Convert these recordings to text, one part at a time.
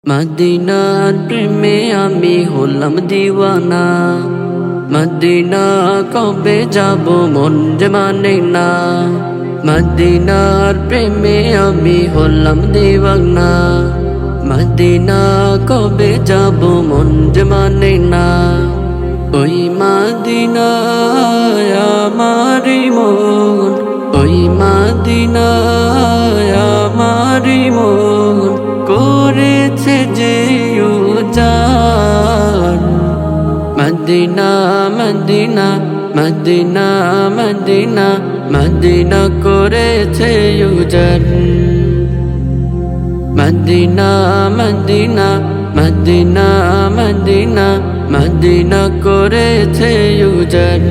মদিনার প্রেমে আমি হলাম দিওয়ানা। মদিনা কবে যাব মন যে মানে না। মদিনার প্রেমে আমি হলাম দিওয়ানা। মদিনা কবে যাব মন যে মানে না। ওই মদিনায় আমারি মন, ওই মদিনায় আমারি মন করেছে যে উজান। Medina Medina Medina Medina Medina করেছে উজান। Medina Medina Medina Medina Medina করেছে উজান।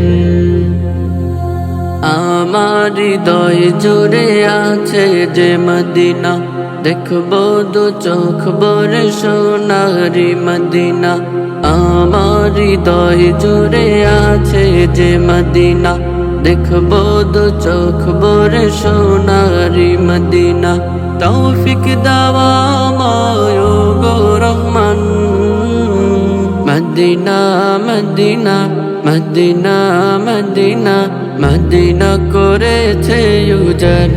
আমার হৃদয় জুড়ে আছে যে মদিনা, দেখবো দু চোখ ভরে সোনারি মদিনা। আমার হৃদয় জুড়ে আছে যে মদিনা, দেখবো দু চোখ ভরে সোনারি মদিনা। তৌফিক দেওয়া আমায় গো রহমান। Medina Medina Medina Medina Medina করেছে উজান।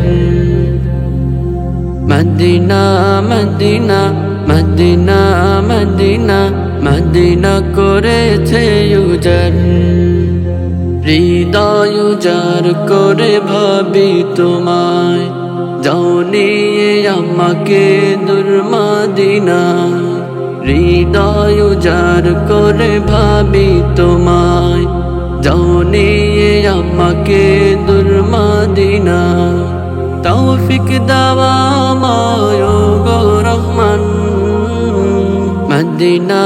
Medina Medina Medina Medina Medina করেছে উজান। হৃদয় উজার করে ভাবি তোমায়, যাও নিয়ে আমাকে দূর মদিনা। হৃদয় উজার করে ভাবি তোমায়, যাও নিয়ে আমাকে দূর মদিনা। তৌফিক দেওয়া আমায় গো রহমান। Medina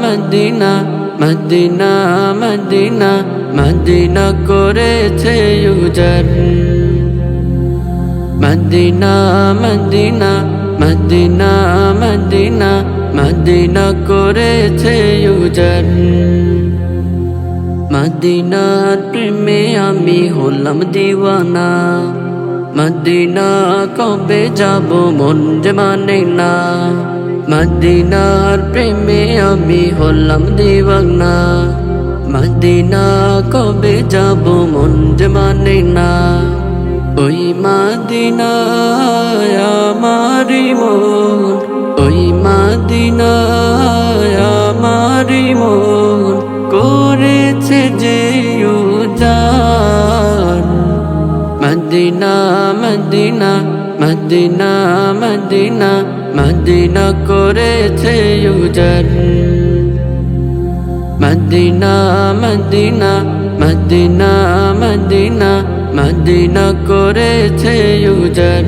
Medina Medina Medina Medina করেছে উজান। Medina Medina Medina Medina Medina করেছে উজান। মদিনার প্রেমে আমি হলাম দিওয়ানা। মদিনা কবে যাব মন যে মানে না। মদিনার প্রেমে আমি হলাম দিওয়ানা। মদিনা কবে যাব মন যে মানে না। ওই মদিনায় আমারি মন, ওই মদিনায় আমারি মন করেছে যে উজান। Medina Medina Medina Medina Medina করেছে উজান। Medina Medina Medina Medina Medina করেছে উজান।